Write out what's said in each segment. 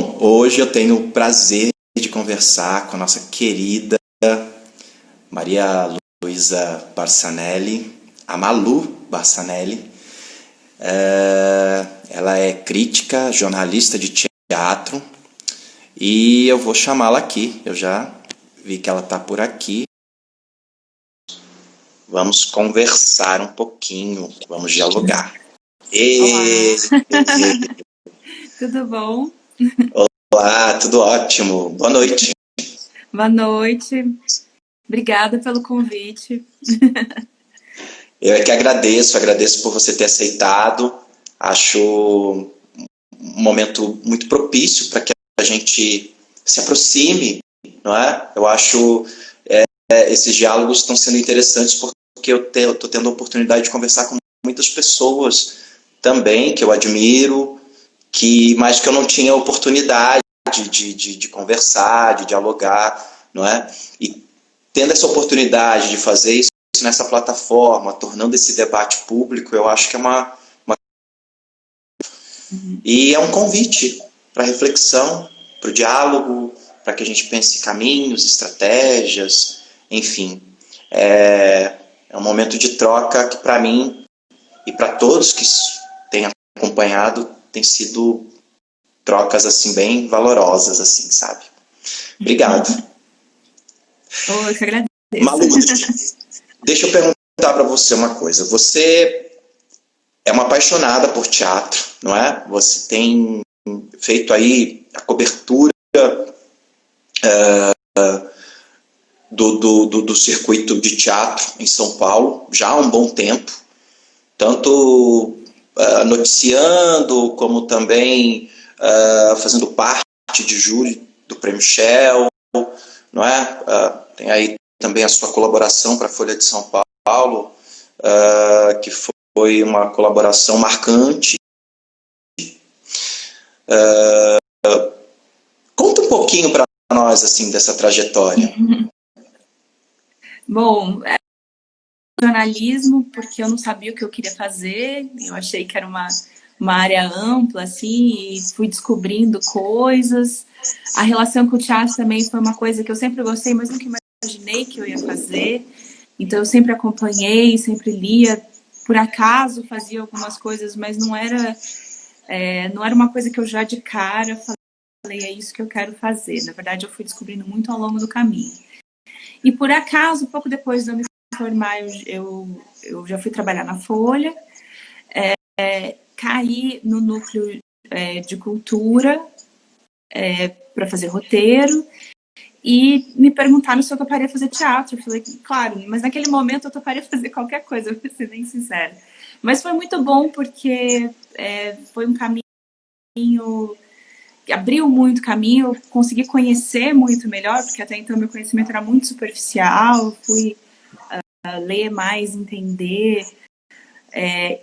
Bom, hoje eu tenho o prazer de conversar com a nossa querida Maria Luísa Barçanelli, a Malu Barçanelli. Ela é crítica, jornalista de teatro e eu vou chamá-la aqui. Eu já vi que ela está por aqui. Vamos conversar um pouquinho, vamos dialogar. Olá, tudo bom? Olá, tudo ótimo. Boa noite. Boa noite. Obrigada pelo convite. Eu é que agradeço por você ter aceitado. Acho um momento muito propício para que a gente se aproxime, não é? Eu acho esses diálogos estão sendo interessantes porque eu estou tendo a oportunidade de conversar com muitas pessoas também que eu admiro, mas que eu não tinha oportunidade de conversar, de dialogar, não é? E tendo essa oportunidade de fazer isso nessa plataforma, tornando esse debate público, eu acho que é E é um convite para reflexão, para o diálogo, para que a gente pense caminhos, estratégias, enfim. É um momento de troca que, para mim, e para todos que têm acompanhado, tem sido trocas, assim, bem valorosas, assim, sabe? Obrigado. Eu que agradeço. Malu, deixa eu perguntar para você uma coisa. Você é uma apaixonada por teatro, não é? Você tem feito aí a cobertura do circuito de teatro em São Paulo já há um bom tempo, tanto noticiando, como também fazendo parte de júri do Prêmio Shell, não é? Tem aí também a sua colaboração para a Folha de São Paulo, que foi uma colaboração marcante. Conta um pouquinho para nós assim dessa trajetória. Bom, jornalismo, porque eu não sabia o que eu queria fazer, eu achei que era uma área ampla, assim, e fui descobrindo coisas. A relação com o teatro também foi uma coisa que eu sempre gostei, mas nunca imaginei que eu ia fazer. Então eu sempre acompanhei, sempre lia, por acaso fazia algumas coisas, mas não era uma coisa que eu já de cara falei, é isso que eu quero fazer. Na verdade, eu fui descobrindo muito ao longo do caminho. E por acaso, pouco depois de eu me formar, eu já fui trabalhar na Folha, caí no núcleo de cultura para fazer roteiro, e me perguntaram se eu toparia fazer teatro. Eu falei, claro, mas naquele momento eu toparia fazer qualquer coisa, vou ser bem sincera. Mas foi muito bom porque foi um caminho que abriu muito caminho, eu consegui conhecer muito melhor, porque até então meu conhecimento era muito superficial, eu fui ler mais, entender.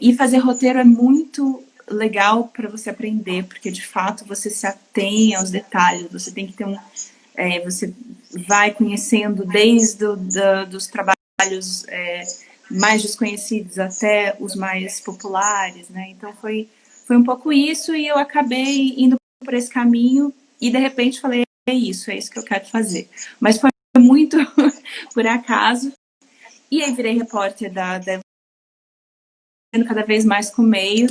E fazer roteiro é muito legal para você aprender, porque de fato você se atém aos detalhes, você tem que ter você vai conhecendo desde dos trabalhos mais desconhecidos até os mais populares, né? Então foi um pouco isso, e eu acabei indo por esse caminho e de repente falei, é isso que eu quero fazer. Mas foi muito por acaso, e aí virei repórter da cada vez mais com o meio,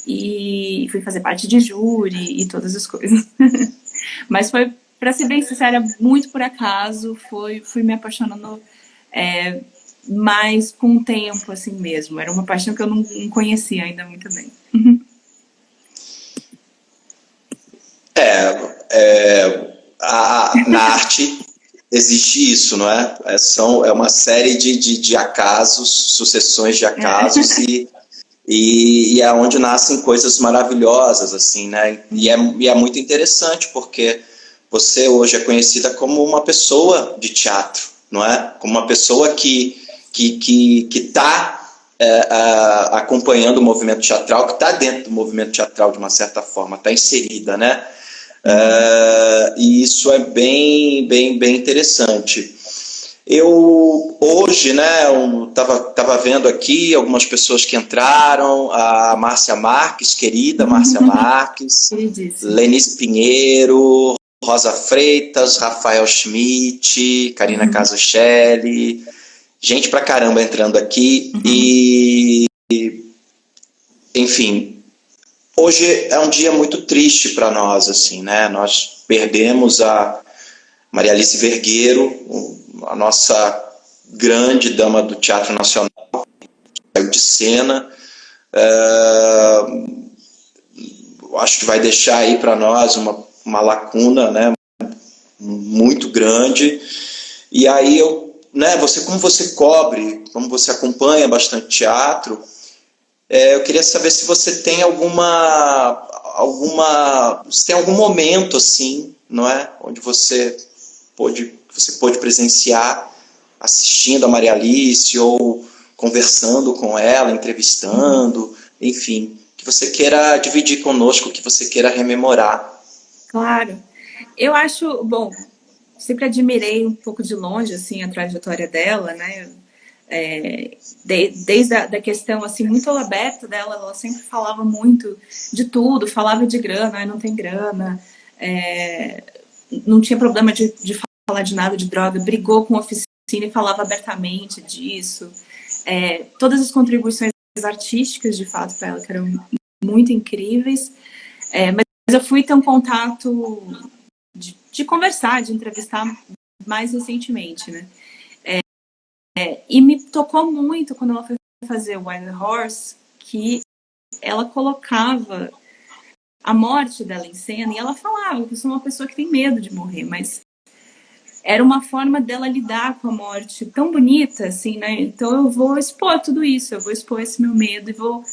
e fui fazer parte de júri e todas as coisas. Mas foi, para ser bem sincera, muito por acaso, fui me apaixonando mais com o tempo, assim mesmo. Era uma paixão que eu não conhecia ainda muito bem. Na arte existe isso, não é? É uma série de acasos, sucessões de acasos, e é onde nascem coisas maravilhosas, assim, né? E é muito interessante, porque você hoje é conhecida como uma pessoa de teatro, não é? Como uma pessoa que está acompanhando o movimento teatral, que está dentro do movimento teatral de uma certa forma, está inserida, né? E isso é bem interessante. Eu, hoje, né, eu tava vendo aqui algumas pessoas que entraram, a Márcia Marques, querida Márcia Marques, Queridíssimo. Lenice Pinheiro, Rosa Freitas, Rafael Schmidt, Karina Casuccelli, gente pra caramba entrando aqui, e, enfim, hoje é um dia muito triste para nós, assim, né, nós perdemos a Maria Alice Vergueiro, a nossa grande dama do Teatro Nacional, saiu de cena. Acho que vai deixar aí para nós uma lacuna, né, muito grande. E aí, né, como você cobre, como você acompanha bastante teatro, eu queria saber se você tem se tem algum momento assim, não é, onde você pôde presenciar assistindo a Maria Alice ou conversando com ela, entrevistando, enfim, que você queira dividir conosco, que você queira rememorar. Claro. Eu acho, bom, sempre admirei um pouco de longe assim a trajetória dela, né? Desde a da questão assim muito aberta dela, ela sempre falava muito de tudo, falava de grana, não tem grana, não tinha problema de falar de nada de droga, brigou com a oficina e falava abertamente disso. Todas as contribuições artísticas, de fato, para ela, que eram muito incríveis. Mas eu fui ter um contato de conversar, de entrevistar mais recentemente, né? E me tocou muito quando ela foi fazer o Wild Horse, que ela colocava a morte dela em cena, e ela falava que eu sou uma pessoa que tem medo de morrer, mas era uma forma dela lidar com a morte tão bonita, assim, né? Então eu vou expor tudo isso, eu vou expor esse meu medo e vou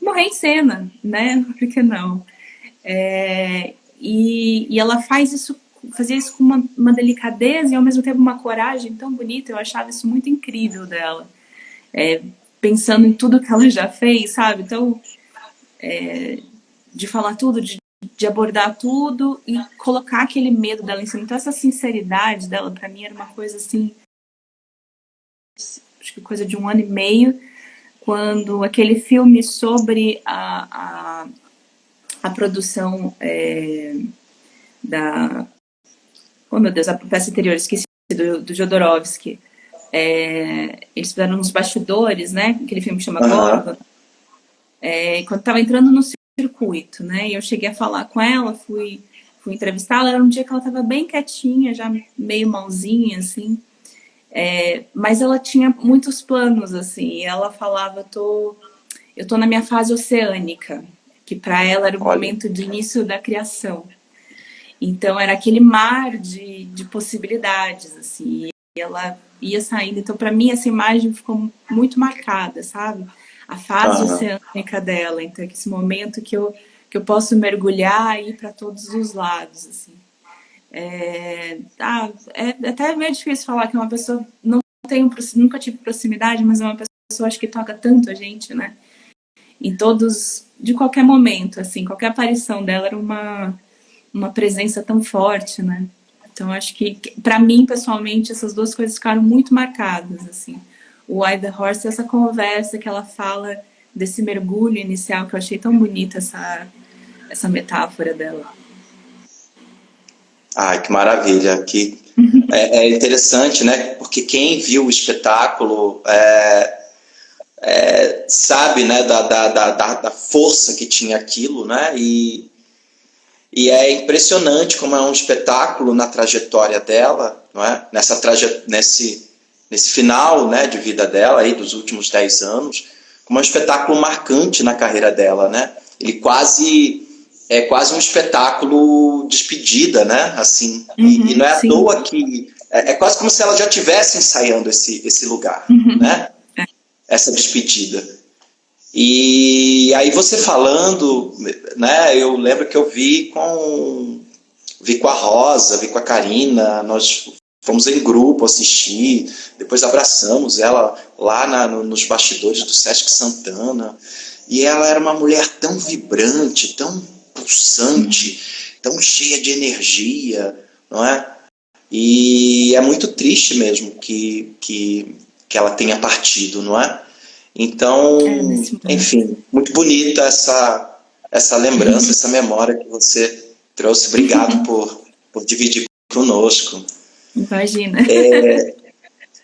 morrer em cena, né? Por que não? E ela fazia isso com uma delicadeza e ao mesmo tempo uma coragem tão bonita. Eu achava isso muito incrível dela, pensando em tudo que ela já fez, sabe? Então, de falar tudo, de abordar tudo e colocar aquele medo dela em cima. Então, essa sinceridade dela, pra mim, era uma coisa assim, acho que coisa de 1 ano e meio, quando aquele filme sobre a produção da... Oh, meu Deus, a peça anterior, esqueci, do Jodorowsky. Eles fizeram nos bastidores, né? Aquele filme que chama Gorgon. Quando estava entrando no circuito, né? E eu cheguei a falar com ela, fui entrevistá-la. Era um dia que ela estava bem quietinha, já meio malzinha, assim. Mas ela tinha muitos planos, assim. E ela falava, eu tô na minha fase oceânica, que para ela era o momento de início da criação. Então era aquele mar de possibilidades, assim. E ela ia saindo. Então, para mim, essa imagem ficou muito marcada, sabe? A fase oceânica dela. Então, esse momento que eu posso mergulhar e ir para todos os lados, assim. É até meio difícil falar que é uma pessoa... Nunca tive proximidade, mas é uma pessoa, acho que toca tanto a gente, né? Em todos... De qualquer momento, assim. Qualquer aparição dela era uma presença tão forte, né? Então, acho que, para mim, pessoalmente, essas duas coisas ficaram muito marcadas, assim. O Wild Horse, essa conversa que ela fala desse mergulho inicial, que eu achei tão bonita essa metáfora dela. Ai, que maravilha. É interessante, né? Porque quem viu o espetáculo sabe, né, da força que tinha aquilo, né? E é impressionante como é um espetáculo na trajetória dela, não é? Nesse final, né, de vida dela, aí, dos últimos 10 anos, como é um espetáculo marcante na carreira dela, né? Ele é quase um espetáculo despedida, né? Assim, e não é à toa que... É quase como se ela já estivesse ensaiando esse lugar, né? Essa despedida. E aí você falando, né, eu lembro que eu vi com a Rosa, vi com a Karina, nós fomos em grupo assistir, depois abraçamos ela lá nos bastidores do Sesc Santana, e ela era uma mulher tão vibrante, tão pulsante, tão cheia de energia, não é? E é muito triste mesmo que ela tenha partido, não é? Então, nesse momento. enfim, muito bonita essa lembrança, essa memória que você trouxe. Obrigado por dividir conosco. Imagina.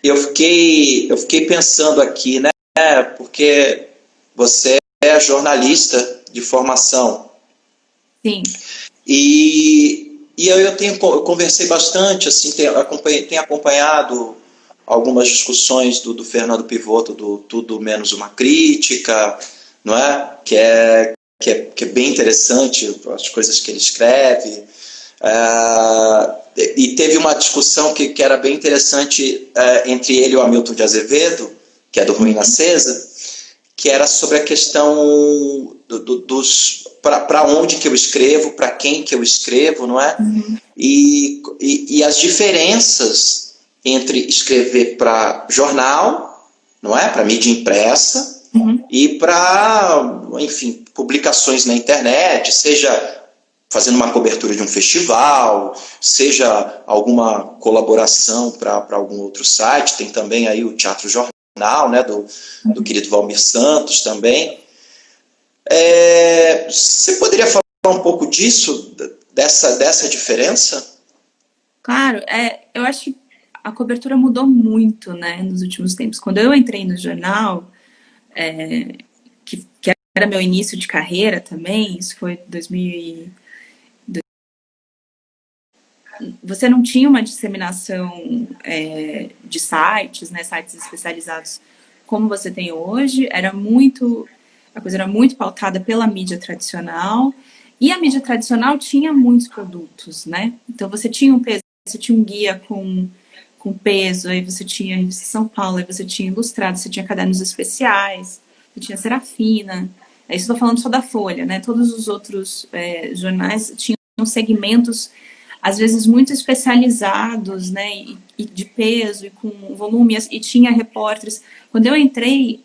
Eu fiquei pensando aqui, né? Porque você é jornalista de formação. Sim. E eu conversei bastante, assim, tenho acompanhado algumas discussões do Fernando Pivotto, do Tudo Menos Uma Crítica, não é? Que é bem interessante as coisas que ele escreve. E teve uma discussão que era bem interessante entre ele e o Hamilton de Azevedo, que é do Ruína Acesa, que era sobre a questão dos para onde que eu escrevo, para quem que eu escrevo, não é? E as diferenças entre escrever para jornal, não é? Para mídia impressa, e para, enfim, publicações na internet, seja fazendo uma cobertura de um festival, seja alguma colaboração para algum outro site. Tem também aí o Teatro Jornal, né, do querido Valmir Santos também. Você poderia falar um pouco disso, dessa diferença? Claro, eu acho que a cobertura mudou muito, né, nos últimos tempos. Quando eu entrei no jornal, que era meu início de carreira também, isso foi 2000. Você não tinha uma disseminação de sites, né, sites especializados como você tem hoje. A coisa era muito pautada pela mídia tradicional, e a mídia tradicional tinha muitos produtos, né? Então você tinha um peso, você tinha um guia com peso, aí você tinha a Revista São Paulo, aí você tinha Ilustrado, você tinha cadernos especiais, você tinha Serafina. Aí estou falando só da Folha, né? Todos os outros jornais tinham segmentos às vezes muito especializados, né, e de peso, e com volume, e tinha repórteres. Quando eu entrei,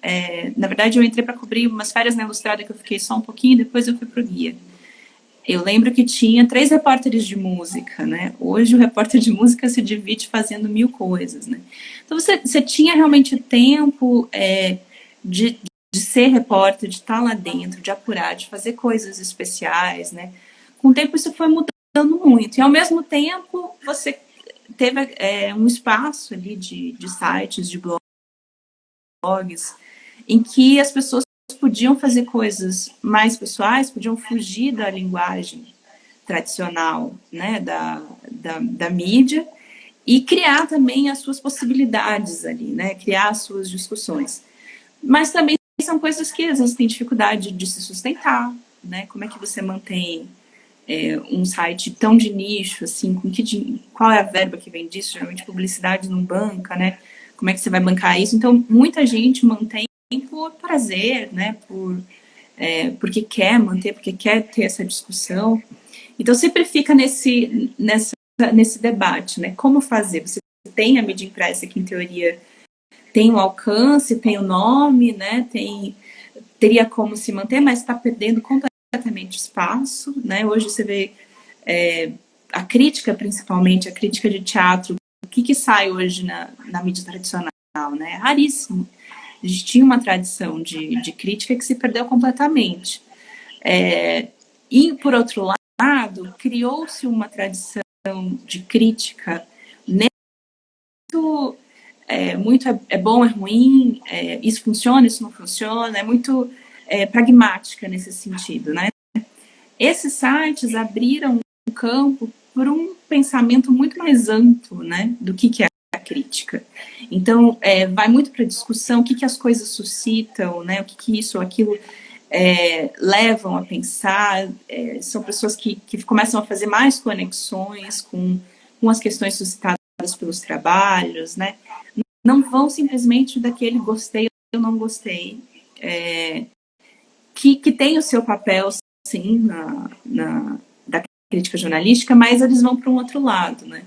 na verdade eu entrei para cobrir umas férias na Ilustrada, que eu fiquei só um pouquinho, depois eu fui para o Guia. Eu lembro que tinha 3 repórteres de música, né? Hoje o repórter de música se divide fazendo 1000 coisas, né? Então você tinha realmente tempo de ser repórter, de estar lá dentro, de apurar, de fazer coisas especiais, né? Com o tempo isso foi mudando muito. E ao mesmo tempo você teve um espaço ali de sites, de blogs, em que as pessoas podiam fazer coisas mais pessoais, podiam fugir da linguagem tradicional, né, da mídia, e criar também as suas possibilidades ali, né, criar as suas discussões. Mas também são coisas que às vezes têm dificuldade de se sustentar, né, como é que você mantém um site tão de nicho, assim, qual é a verba que vem disso? Geralmente publicidade não banca, né? Como é que você vai bancar isso? Então, muita gente mantém por prazer, né? Porque quer manter, porque quer ter essa discussão. Então, sempre fica nesse debate, né? Como fazer? Você tem a mídia impressa que, em teoria, tem o alcance, tem o nome, né? Teria como se manter, mas está perdendo completamente espaço, né? Hoje você vê a crítica, principalmente, a crítica de teatro, o que sai hoje na mídia tradicional, né? É raríssimo. A gente tinha uma tradição de crítica que se perdeu completamente. E, por outro lado, criou-se uma tradição de crítica muito é bom, é ruim, isso funciona, isso não funciona, é muito pragmática nesse sentido, né? Esses sites abriram um campo por um pensamento muito mais amplo, né, do que é a crítica. Então, vai muito para a discussão, o que as coisas suscitam, né, o que isso ou aquilo levam a pensar. São pessoas que começam a fazer mais conexões com as questões suscitadas pelos trabalhos, né? Não vão simplesmente daquele gostei ou não gostei, que tem o seu papel, sim, da crítica jornalística, mas eles vão para um outro lado, né?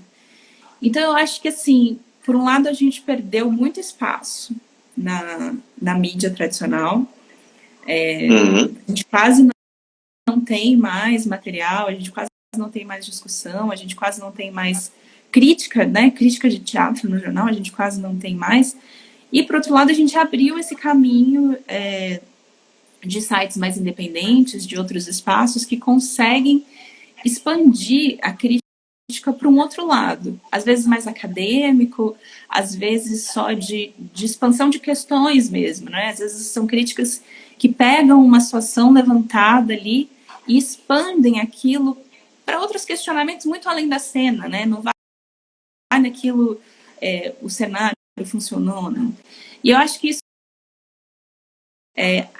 Então, eu acho que, assim, por um lado, a gente perdeu muito espaço na mídia tradicional. A gente quase não tem mais material, a gente quase não tem mais discussão, a gente quase não tem mais crítica, né? Crítica de teatro no jornal, a gente quase não tem mais. E, por outro lado, a gente abriu esse caminho de sites mais independentes, de outros espaços, que conseguem expandir a crítica para um outro lado. Às vezes mais acadêmico, às vezes só de expansão de questões mesmo, né? Às vezes são críticas que pegam uma situação levantada ali e expandem aquilo para outros questionamentos muito além da cena, né? Não vai naquilo, o cenário funcionou, né? E eu acho que isso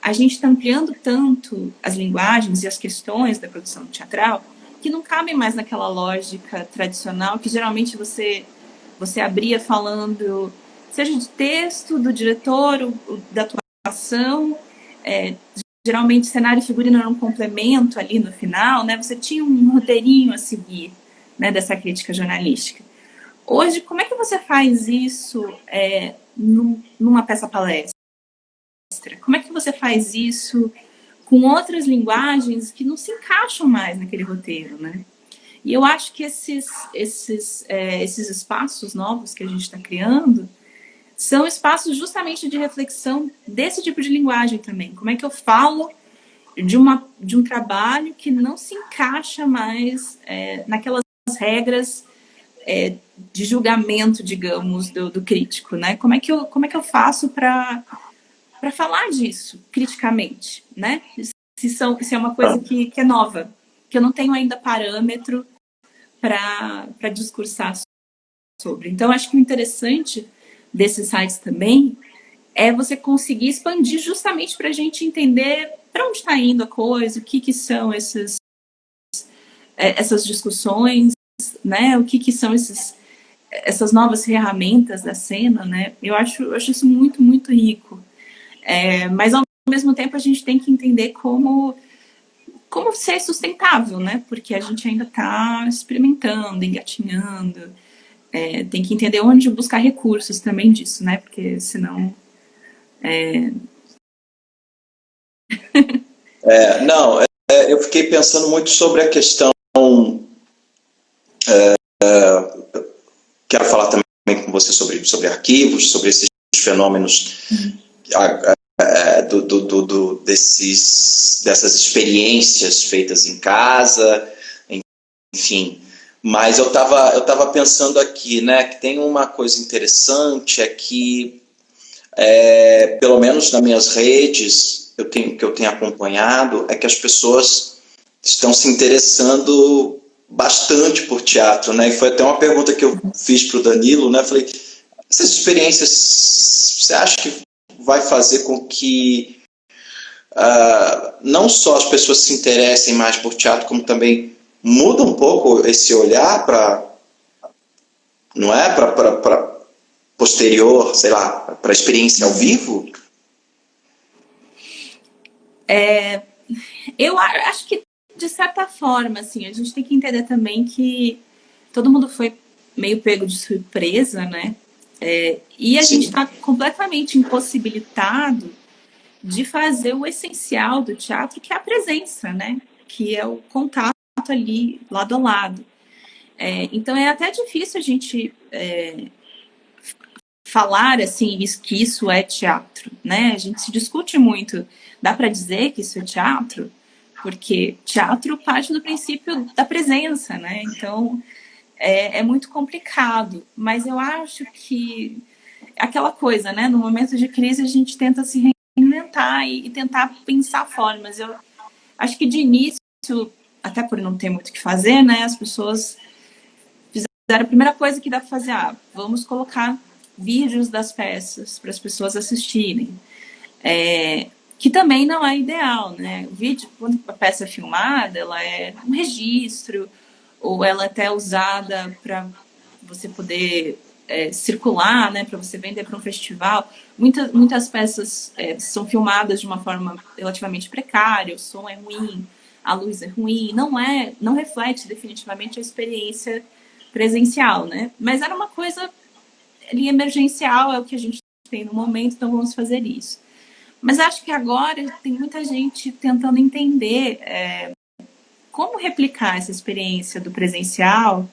a gente está ampliando tanto as linguagens e as questões da produção teatral que não cabem mais naquela lógica tradicional que geralmente você abria falando, seja de texto, do diretor, da atuação, geralmente cenário e figurino era um complemento ali no final, né? Você tinha um roteirinho a seguir, né, dessa crítica jornalística. Hoje, como é que você faz isso numa peça-palestra? Como é que você faz isso com outras linguagens que não se encaixam mais naquele roteiro, né? E eu acho que esses espaços novos que a gente está criando são espaços justamente de reflexão desse tipo de linguagem também. Como é que eu falo de um trabalho que não se encaixa mais naquelas regras de julgamento, digamos, do crítico, né? Como é que eu faço para falar disso criticamente, né? Se é uma coisa que é nova, que eu não tenho ainda parâmetro para discursar sobre. Então, acho que o interessante desses sites também é você conseguir expandir justamente para a gente entender para onde está indo a coisa, o que são essas discussões, né? O que são essas novas ferramentas da cena, né? Eu acho isso muito, muito rico. Mas, ao mesmo tempo, a gente tem que entender como ser sustentável, né? Porque a gente ainda está experimentando, engatinhando. Tem que entender onde buscar recursos também disso, né? Porque senão... Eu fiquei pensando muito sobre a questão... quero falar também com você sobre arquivos, sobre esses fenômenos... dessas experiências feitas em casa, enfim. Mas eu estava pensando aqui, né, que tem uma coisa interessante, é que, pelo menos nas minhas redes, que eu tenho acompanhado, é que as pessoas estão se interessando bastante por teatro, né? E foi até uma pergunta que eu fiz para o Danilo, né? Falei, essas experiências, você acha que vai fazer com que não só as pessoas se interessem mais por teatro, como também muda um pouco esse olhar para posterior, sei lá, para a experiência ao vivo? Eu acho que, de certa forma, assim, a gente tem que entender também que todo mundo foi meio pego de surpresa, né? E a gente está completamente impossibilitado de fazer o essencial do teatro, que é a presença, né? Que é o contato ali, lado a lado. Então, é até difícil a gente falar, assim, que isso é teatro, né? A gente se discute muito. Dá para dizer que isso é teatro? Porque teatro parte do princípio da presença, né? Então, é muito complicado. Mas eu acho que aquela coisa, né? No momento de crise, a gente tenta se reinventar e tentar pensar formas. Eu acho que de início, até por não ter muito o que fazer, né? As pessoas fizeram a primeira coisa que dá para fazer. Vamos colocar vídeos das peças para as pessoas assistirem. Que também não é ideal, né? O vídeo, quando a peça é filmada, ela é um registro, ou ela é até usada para você poder circular, né? Para você vender para um festival. Muitas peças são filmadas de uma forma relativamente precária, o som é ruim, a luz é ruim, não reflete definitivamente a experiência presencial, né? Mas era uma coisa ali emergencial, é o que a gente tem no momento, então vamos fazer isso. Mas acho que agora tem muita gente tentando entender como replicar essa experiência do presencial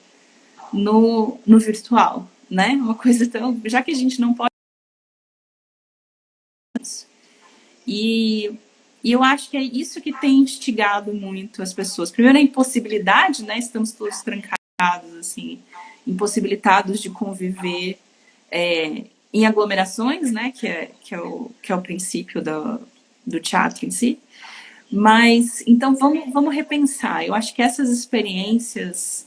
no virtual, né? Uma coisa tão... Já que a gente não pode... E eu acho que é isso que tem instigado muito as pessoas. Primeiro, a impossibilidade, né? Estamos todos trancados, assim, impossibilitados de conviver em aglomerações, né? Que é o princípio do teatro em si. Mas, então, vamos repensar. Eu acho que essas experiências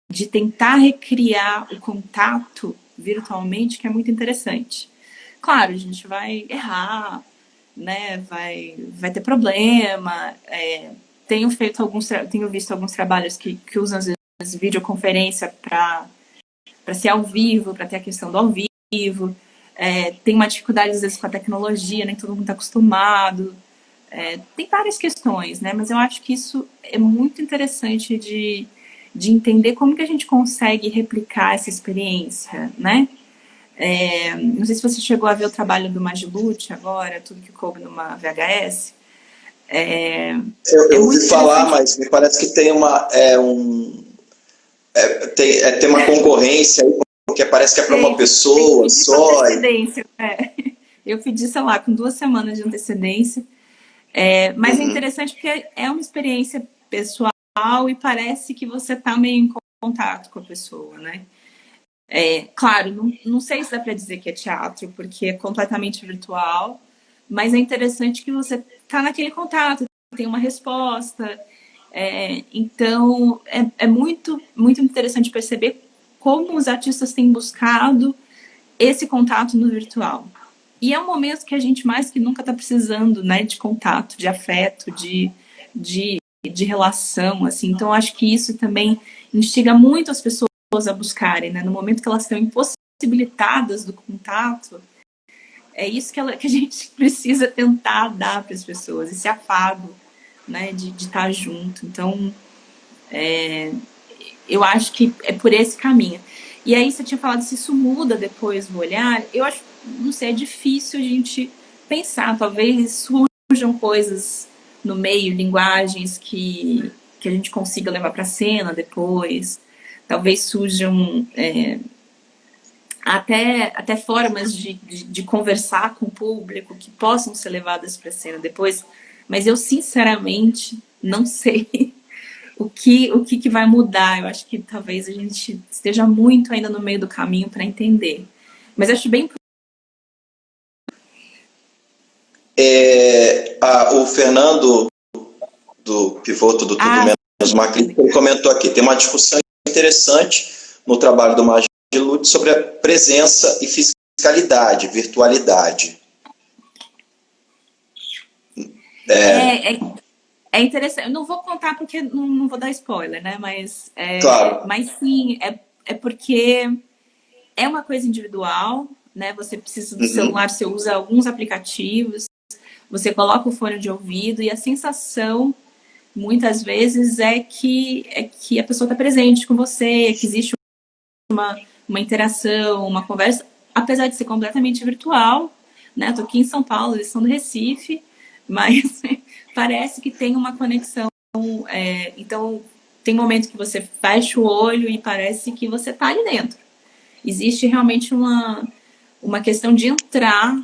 de tentar recriar o contato virtualmente, que é muito interessante. Claro, a gente vai errar, né? Vai ter problema. Tenho visto alguns trabalhos que usam, às vezes, videoconferência para ser ao vivo, para ter a questão do ao vivo. Tem uma dificuldade, às vezes, com a tecnologia, nem todo mundo está acostumado. Tem várias questões, né? Mas eu acho que isso é muito interessante de entender como que a gente consegue replicar essa experiência, né? Não sei se você chegou a ver o trabalho do Magilute agora, tudo que coube numa VHS. Eu ouvi falar, mas me parece que tem tem uma concorrência aí, porque parece que é para uma pessoa só. Eu pedi, sei lá, com 2 semanas de antecedência. Mas é interessante porque é uma experiência pessoal e parece que você está meio em contato com a pessoa, né? Claro, não sei se dá para dizer que é teatro, porque é completamente virtual, mas é interessante que você está naquele contato, tem uma resposta. Então, é muito, muito interessante perceber como os artistas têm buscado esse contato no virtual. E é um momento que a gente mais que nunca está precisando, né, de contato, de afeto, de relação, assim. Então, acho que isso também instiga muito as pessoas a buscarem, né? No momento que elas estão impossibilitadas do contato, é isso que a gente precisa tentar dar para as pessoas, esse afago, né, de estar junto. Então, eu acho que é por esse caminho. E aí você tinha falado se isso muda depois no olhar. Eu acho, não sei, é difícil a gente pensar. Talvez surjam coisas no meio, linguagens que a gente consiga levar para a cena depois. Talvez surjam até formas de conversar com o público que possam ser levadas para a cena depois. Mas eu, sinceramente, não sei o que vai mudar. Eu acho que talvez a gente esteja muito ainda no meio do caminho para entender. Mas eu acho bem... O Fernando, do Pivoto do Tudo Menos Macri, ele comentou aqui, tem uma discussão interessante no trabalho do Magilute sobre a presença e fisicalidade, virtualidade. É interessante. Eu não vou contar porque não vou dar spoiler, né? Mas, claro. Mas sim, é porque é uma coisa individual, né? Você precisa do celular, você usa alguns aplicativos, você coloca o fone de ouvido e a sensação, muitas vezes, é que a pessoa está presente com você, que existe uma interação, uma conversa, apesar de ser completamente virtual, né? Estou aqui em São Paulo, eles são do Recife, mas parece que tem uma conexão. Então, tem momentos que você fecha o olho e parece que você está ali dentro. Existe realmente uma questão de entrar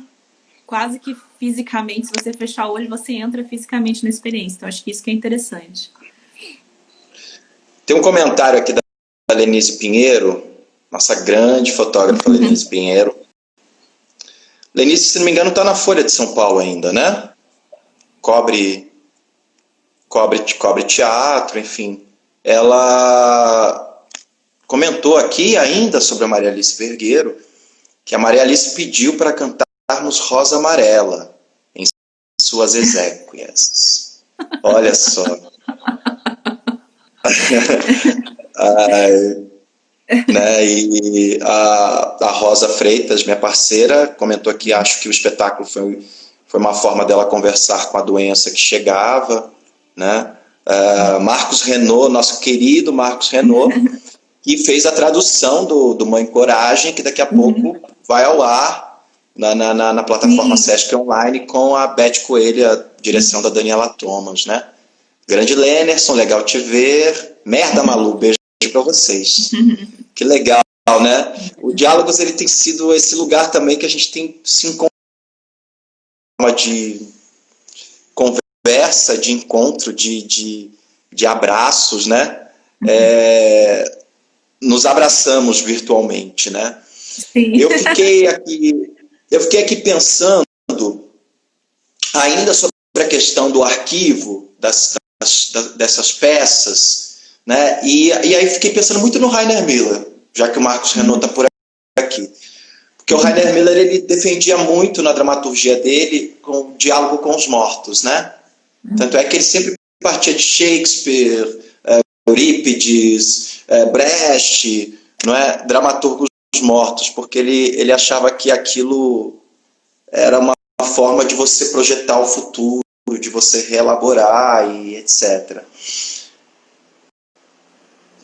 quase que fisicamente. Se você fechar o olho, você entra fisicamente na experiência. Então, acho que isso que é interessante. Tem um comentário aqui da Lenise Pinheiro, nossa grande fotógrafa Lenise Pinheiro. Lenise, se não me engano, está na Folha de São Paulo ainda, né? Cobre teatro, enfim. Ela comentou aqui ainda sobre a Maria Alice Vergueiro, que a Maria Alice pediu para cantarmos Rosa Amarela em suas exéquias. Olha só. Né? E a Rosa Freitas, minha parceira, comentou aqui, acho que o espetáculo foi uma forma dela conversar com a doença que chegava, né? Marcos Renault, nosso querido Marcos Renault, que fez a tradução do Mãe Coragem, que daqui a pouco vai ao ar na plataforma Sesc Online com a Beth Coelho, a direção da Daniela Thomas, né? Grande Lenerson, legal te ver. Merda, Malu, beijo pra para vocês. Que legal, né? O Diálogos, ele tem sido esse lugar também que a gente tem se encontrado de conversa, de encontro, de abraços, né? Nos abraçamos virtualmente, né? Sim. Eu fiquei aqui pensando ainda sobre a questão do arquivo dessas peças, né? E aí fiquei pensando muito no Rainer Miller, já que o Marcos Renaud está por aqui. Porque o Rainer Miller, ele defendia muito na dramaturgia dele com o diálogo com os mortos, né? Tanto é que ele sempre partia de Shakespeare, Eurípides, Brecht, não é? Dramaturgos mortos, porque ele achava que aquilo era uma forma de você projetar o futuro, de você reelaborar e etc.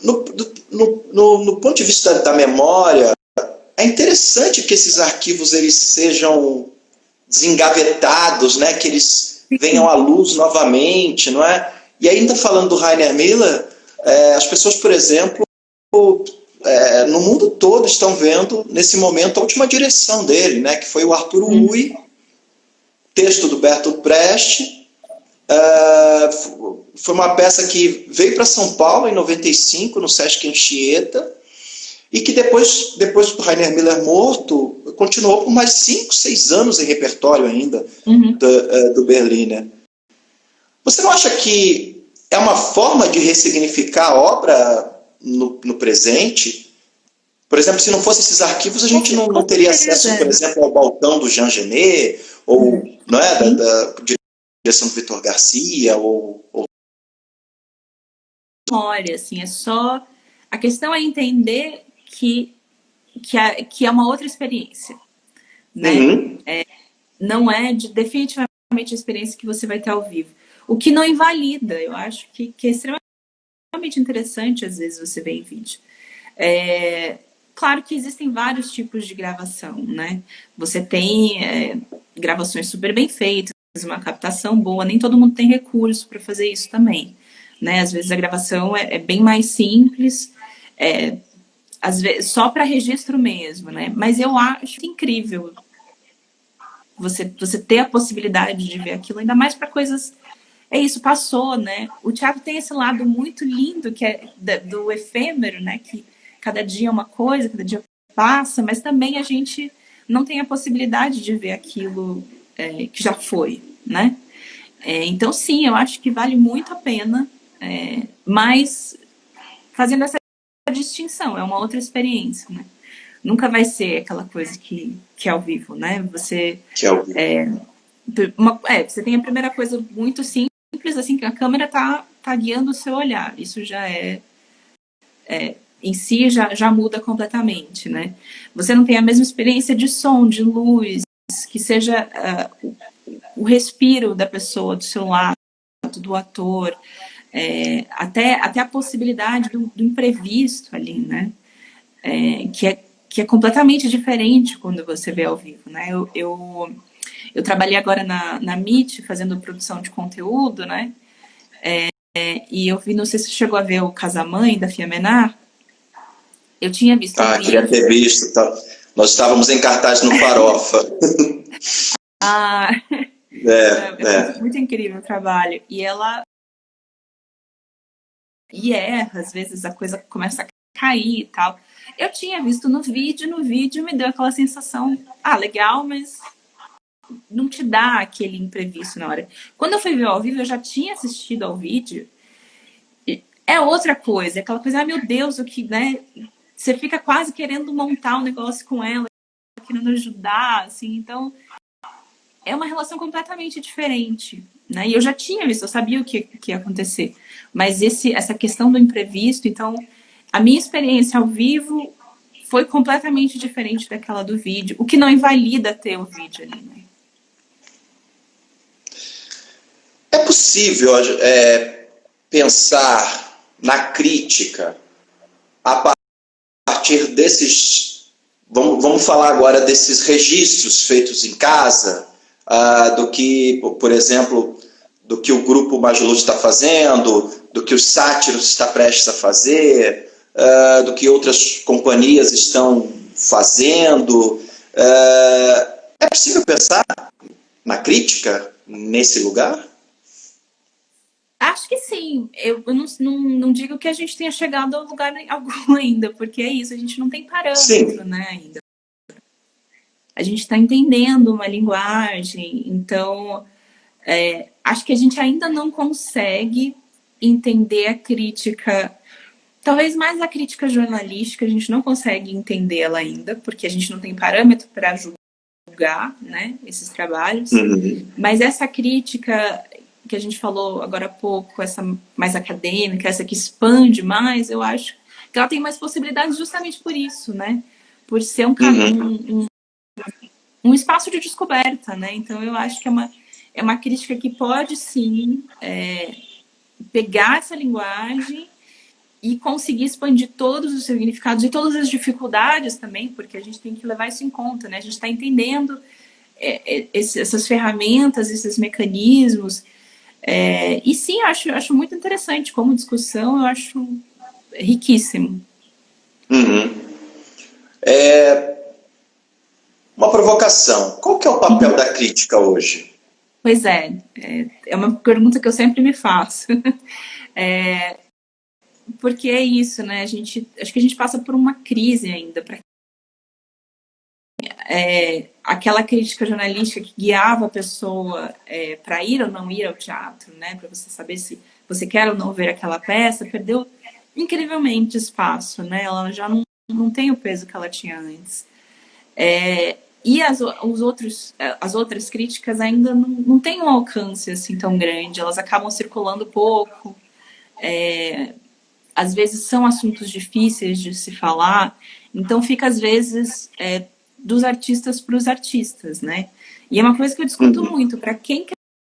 No ponto de vista da memória, é interessante que esses arquivos eles sejam desengavetados, né? Que eles venham à luz novamente, não é? E ainda falando do Rainer Miller, as pessoas, por exemplo, no mundo todo estão vendo, nesse momento, a última direção dele, né? Que foi o Arthur Huy, texto do Bertolt Brecht. Foi uma peça que veio para São Paulo em 95, no Sesc Anchieta, e que depois do Rainer Miller morto, continuou por mais 5, 6 anos em repertório ainda do Berliner. Você não acha que é uma forma de ressignificar a obra no presente? Por exemplo, se não fosse esses arquivos, a gente não teria acesso, por exemplo, ao Baltão do Jean Genet, ou não é, da direção do Vitor Garcia, ou... Memória, assim, é só... A questão é entender que é uma outra experiência, né? Não é definitivamente a experiência que você vai ter ao vivo. O que não invalida, eu acho que é extremamente interessante, às vezes, você ver em vídeo. Claro que existem vários tipos de gravação, né? Você tem gravações super bem feitas, uma captação boa, nem todo mundo tem recurso para fazer isso também, né? Às vezes a gravação é bem mais simples, às vezes só para registro mesmo, né? Mas eu acho incrível você ter a possibilidade de ver aquilo, ainda mais para coisas... isso, passou, né? O teatro tem esse lado muito lindo, que é do efêmero, né? Que cada dia é uma coisa, cada dia passa, mas também a gente não tem a possibilidade de ver aquilo que já foi, né? Então, sim, eu acho que vale muito a pena, mas fazendo essa distinção, é uma outra experiência, né? Nunca vai ser aquela coisa que é ao vivo, né? Você... Que é ao vivo. Você tem a primeira coisa muito simples, assim, que a câmera tá guiando o seu olhar. Isso já em si já muda completamente, né? Você não tem a mesma experiência de som, de luz, que seja o respiro da pessoa do seu lado, do ator, até a possibilidade do imprevisto ali, né? Que é completamente diferente quando você vê ao vivo, né? Eu trabalhei agora na MIT, fazendo produção de conteúdo, né? E eu vi, não sei se você chegou a ver o Casamãe, da Fia Menard. Eu tinha visto um vídeo. Queria ter visto. Tá? Nós estávamos em cartaz no Farofa. É muito incrível o trabalho. E ela... erra, às vezes a coisa começa a cair e tal. Eu tinha visto no vídeo me deu aquela sensação, legal, mas não te dá aquele imprevisto na hora. Quando eu fui ver ao vivo, eu já tinha assistido ao vídeo, é outra coisa, é aquela coisa, meu Deus, o que, né? Você fica quase querendo montar um negócio com ela, querendo ajudar, assim, então é uma relação completamente diferente, né? E eu já tinha visto, eu sabia o que ia acontecer, mas essa questão do imprevisto, então a minha experiência ao vivo foi completamente diferente daquela do vídeo, o que não invalida ter o vídeo ali, né? É possível pensar na crítica a partir desses... Vamos falar agora desses registros feitos em casa, do que, por exemplo, do que o grupo Majoluz está fazendo, do que os sátiros está prestes a fazer, do que outras companhias estão fazendo. É possível pensar na crítica nesse lugar? Acho que sim. Eu não digo que a gente tenha chegado a lugar algum ainda, porque é isso, a gente não tem parâmetro, Sim. né, ainda. A gente está entendendo uma linguagem, então acho que a gente ainda não consegue entender a crítica, talvez mais a crítica jornalística, a gente não consegue entendê-la ainda, porque a gente não tem parâmetro para julgar, né, esses trabalhos. Uhum. Mas essa crítica que a gente falou agora há pouco, essa mais acadêmica, essa que expande mais, eu acho que ela tem mais possibilidades justamente por isso, né? Por ser um espaço de descoberta, né? Então eu acho que é uma crítica que pode sim pegar essa linguagem e conseguir expandir todos os significados e todas as dificuldades também, porque a gente tem que levar isso em conta, né? A gente está entendendo essas ferramentas, esses mecanismos. E sim, acho muito interessante como discussão, eu acho riquíssimo. Uhum. Uma provocação. Qual que é o papel da crítica hoje? Pois é uma pergunta que eu sempre me faço. Porque é isso, né? Acho que a gente passa por uma crise ainda. Aquela crítica jornalística que guiava a pessoa para ir ou não ir ao teatro, né? Para você saber se você quer ou não ver aquela peça, perdeu incrivelmente espaço, né? Ela já não tem o peso que ela tinha antes. E as outras críticas ainda não têm um alcance assim tão grande, elas acabam circulando pouco. Às vezes são assuntos difíceis de se falar, então fica às vezes dos artistas para os artistas, né? E é uma coisa que eu discuto muito, para quem que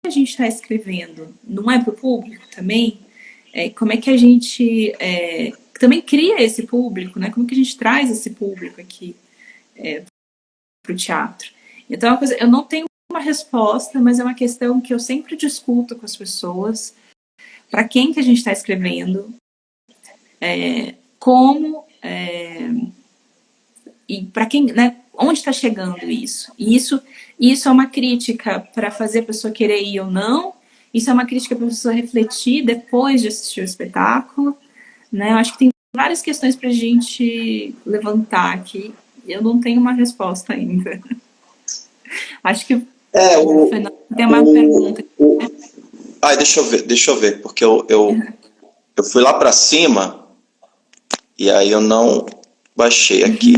a gente está escrevendo? Não é para o público também? Como é que a gente também cria esse público, né? Como que a gente traz esse público aqui para o teatro? Então, é uma coisa, eu não tenho uma resposta, mas é uma questão que eu sempre discuto com as pessoas. Para quem que a gente está escrevendo? Como e para quem, né? Onde está chegando isso? E isso é uma crítica para fazer a pessoa querer ir ou não. Isso é uma crítica para a pessoa refletir depois de assistir o espetáculo, né? Eu acho que tem várias questões para a gente levantar aqui. Eu não tenho uma resposta ainda. Acho que o Fernando tem uma pergunta. Deixa eu ver, porque eu fui lá para cima e aí eu não baixei aqui.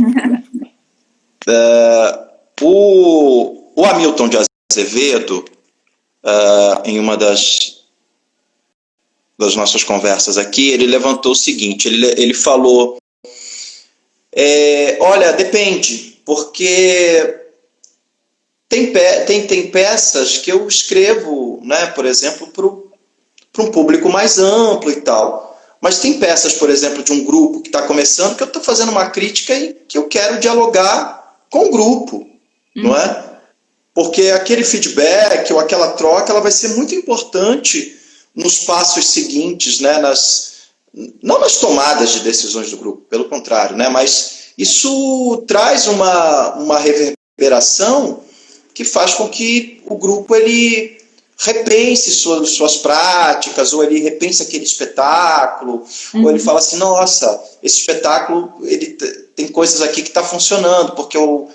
O Hamilton de Azevedo, em uma das nossas conversas aqui, ele levantou o seguinte, ele falou, olha, depende, porque tem peças que eu escrevo, né, por exemplo, para um público mais amplo e tal. Mas tem peças, por exemplo, de um grupo que está começando, que eu estou fazendo uma crítica e que eu quero dialogar com o grupo, não é? Porque aquele feedback ou aquela troca, ela vai ser muito importante nos passos seguintes, né? Não nas tomadas de decisões do grupo, pelo contrário, né? Mas isso traz uma reverberação que faz com que o grupo ele repense suas práticas, ou ele repense aquele espetáculo, ou ele fala assim, nossa, esse espetáculo ele tem coisas aqui que está funcionando, porque o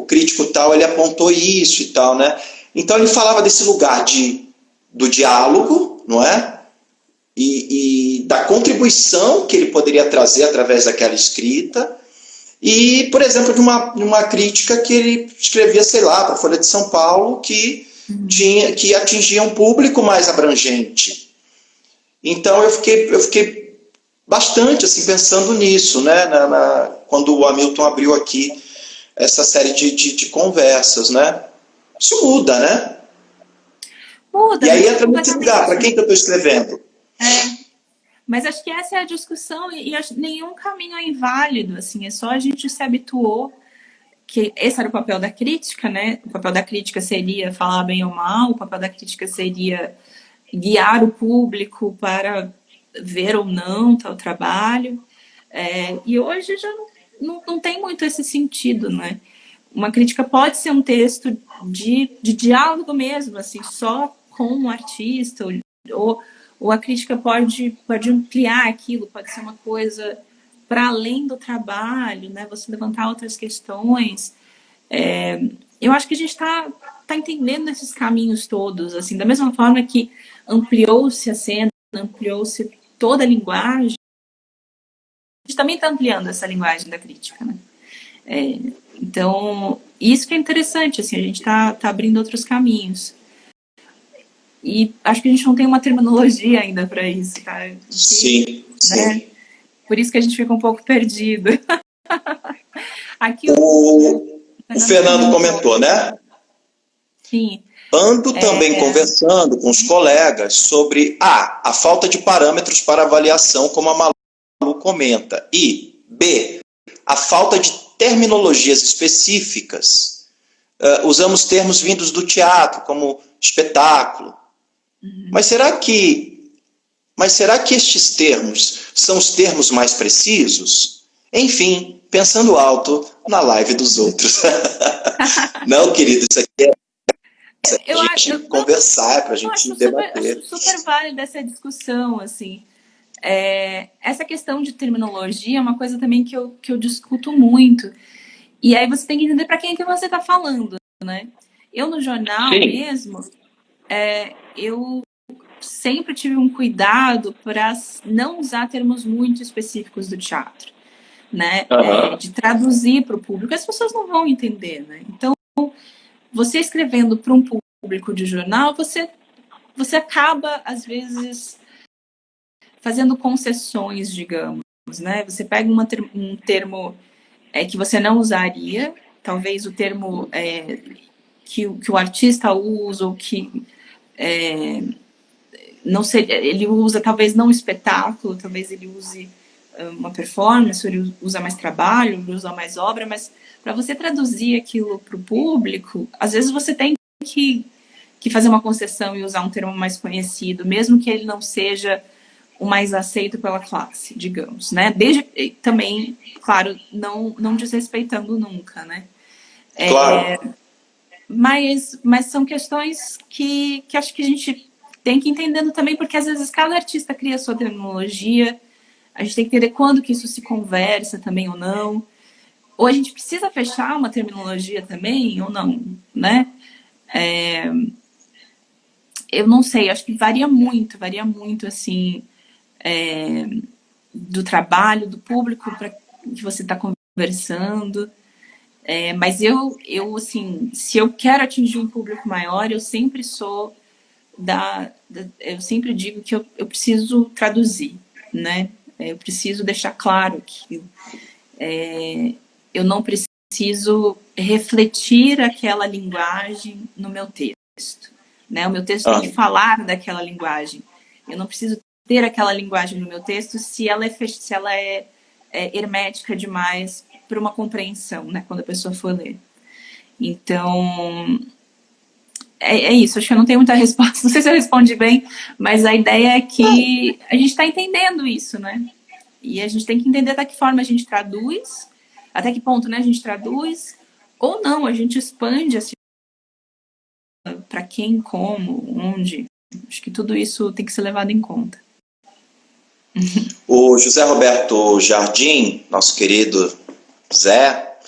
crítico tal, ele apontou isso e tal, né? Então ele falava desse lugar do diálogo, não é? E da contribuição que ele poderia trazer através daquela escrita, e, por exemplo, de uma crítica que ele escrevia, sei lá, para a Folha de São Paulo, que atingia um público mais abrangente. Então eu fiquei bastante assim, pensando nisso, né? Quando o Hamilton abriu aqui essa série de conversas, né? Isso muda, né? Muda, e aí entra nesse lugar, para quem que eu estou escrevendo? Mas acho que essa é a discussão e nenhum caminho é inválido, assim, é só a gente se habituou que esse era o papel da crítica, né? O papel da crítica seria falar bem ou mal, o papel da crítica seria guiar o público para ver ou não tal trabalho. E hoje já não tem muito esse sentido, né? Uma crítica pode ser um texto de diálogo mesmo, assim, só com o artista, ou a crítica pode ampliar aquilo, pode ser uma coisa para além do trabalho, né? Você levantar outras questões. Eu acho que a gente está entendendo esses caminhos todos, assim, da mesma forma que ampliou-se a cena, ampliou-se toda a linguagem, a gente também está ampliando essa linguagem da crítica, né? Então, isso que é interessante, assim, a gente está abrindo outros caminhos. E acho que a gente não tem uma terminologia ainda para isso, tá? Sim, né? sim. Por isso que a gente fica um pouco perdido. Aqui O Fernando comentou, né? Sim. Ando também conversando com os colegas sobre a falta de parâmetros para avaliação, como a Malu comenta, e B, a falta de terminologias específicas. Usamos termos vindos do teatro, como espetáculo. Mas será que estes termos são os termos mais precisos? Enfim, pensando alto na live dos outros. Não, querido, isso aqui é pra gente conversar, pra gente debater. Super válida essa discussão, assim. Essa questão de terminologia é uma coisa também que eu discuto muito. E aí você tem que entender para quem é que você está falando, né? Eu, no jornal Sim. mesmo, eu sempre tive um cuidado para não usar termos muito específicos do teatro, né? De traduzir para o público, as pessoas não vão entender, né? Então, você escrevendo para um público de jornal, você acaba, às vezes, fazendo concessões, digamos, né? Você pega um termo que você não usaria, talvez o termo que o artista usa, ou que não sei, ele usa talvez não espetáculo, talvez ele use uma performance, ele usa mais trabalho, ele usa mais obra, mas para você traduzir aquilo para o público, às vezes você tem que fazer uma concessão e usar um termo mais conhecido, mesmo que ele não seja o mais aceito pela classe, digamos, né? Desde também, claro, não desrespeitando nunca, né? Claro. Mas são questões que acho que a gente tem que ir entendendo também, porque às vezes cada artista cria a sua terminologia, a gente tem que entender quando que isso se conversa também ou não, ou a gente precisa fechar uma terminologia também ou não, né? Eu não sei, acho que varia muito, assim, do trabalho, do público para que você está conversando. Mas eu, assim, se eu quero atingir um público maior, eu sempre sou eu sempre digo que eu preciso traduzir, né? Eu preciso deixar claro que eu não preciso refletir aquela linguagem no meu texto, né? O meu texto tem que falar daquela linguagem. Eu não preciso ter aquela linguagem no meu texto se ela é hermética demais para uma compreensão, né? Quando a pessoa for ler. Então, é isso. Acho que eu não tenho muita resposta. Não sei se eu respondi bem, mas a ideia é que a gente está entendendo isso, né? E a gente tem que entender até que forma a gente traduz, até que ponto, né, a gente traduz, ou não, a gente expande assim, para quem, como, onde. Acho que tudo isso tem que ser levado em conta. O José Roberto Jardim, nosso querido Zé,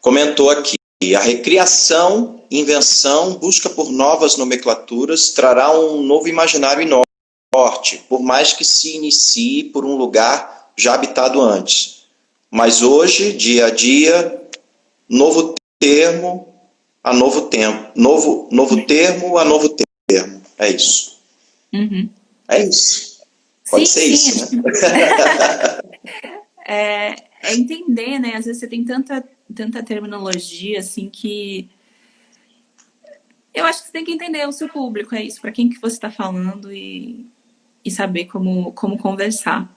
comentou aqui: a recriação, invenção, busca por novas nomenclaturas trará um novo imaginário e norte, por mais que se inicie por um lugar já habitado antes. Mas hoje, dia a dia, novo termo a novo tempo, novo termo a novo termo. É isso. Uhum. É isso. Pode ser isso, né? É entender, né? Às vezes você tem tanta terminologia, assim, que eu acho que você tem que entender o seu público, é isso, para quem que você está falando e saber como conversar.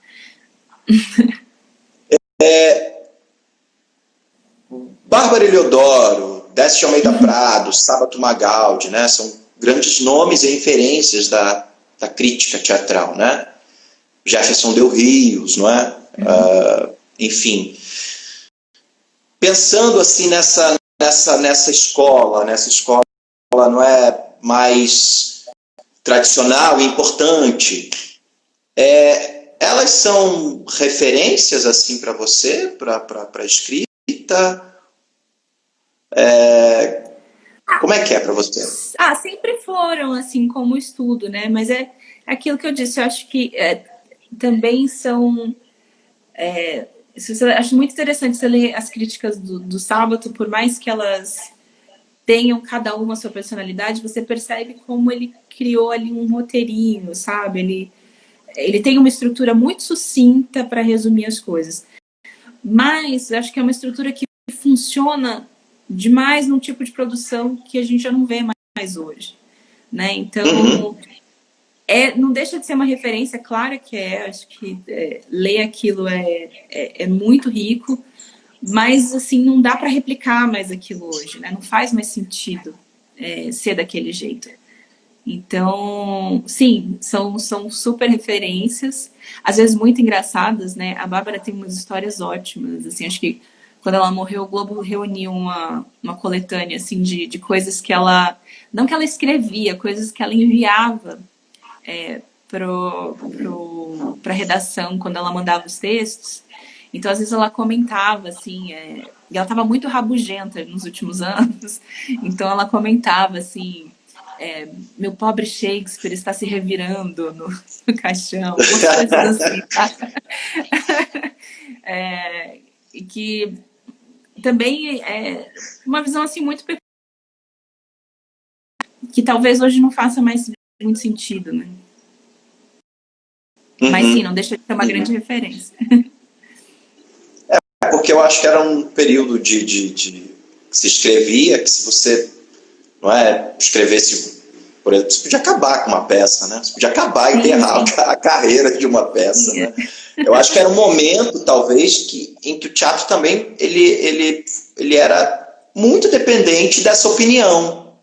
Bárbara Eliodoro, Décio Almeida Prado, Sábato Magaldi, né? São grandes nomes e referências da crítica teatral, né? Jefferson Del Rios, não é? Enfim, pensando assim nessa escola não é mais tradicional e importante, elas são referências assim para você, para escrita? Como é que é para você? Sempre foram, assim, como estudo, né? Mas é aquilo que eu disse, eu acho que também são... acho muito interessante você ler as críticas do Sábato, por mais que elas tenham cada uma a sua personalidade, você percebe como ele criou ali um roteirinho, sabe? Ele tem uma estrutura muito sucinta para resumir as coisas. Mas eu acho que é uma estrutura que funciona demais num tipo de produção que a gente já não vê mais hoje, né? Então, não deixa de ser uma referência, claro que acho que ler aquilo é muito rico, mas assim, não dá para replicar mais aquilo hoje, né? Não faz mais sentido ser daquele jeito. Então, sim, são super referências, às vezes muito engraçadas, né? A Bárbara tem umas histórias ótimas, assim, acho que quando ela morreu, o Globo reuniu uma coletânea, assim, de coisas que ela... Não que ela escrevia, coisas que ela enviava para a redação quando ela mandava os textos. Então, às vezes ela comentava, assim... E ela estava muito rabugenta nos últimos anos, então ela comentava, assim... meu pobre Shakespeare está se revirando no caixão, umas coisas assim, tá? E que também é uma visão assim muito que talvez hoje não faça mais muito sentido, né? Mas sim, não deixa de ser uma grande referência. Porque eu acho que era um período de se escrevia, que se você escrevesse, por exemplo, você podia acabar com uma peça, né? Você podia acabar e enterrar a carreira de uma peça, né? Eu acho que era um momento, talvez, em que o teatro também ele era muito dependente dessa opinião.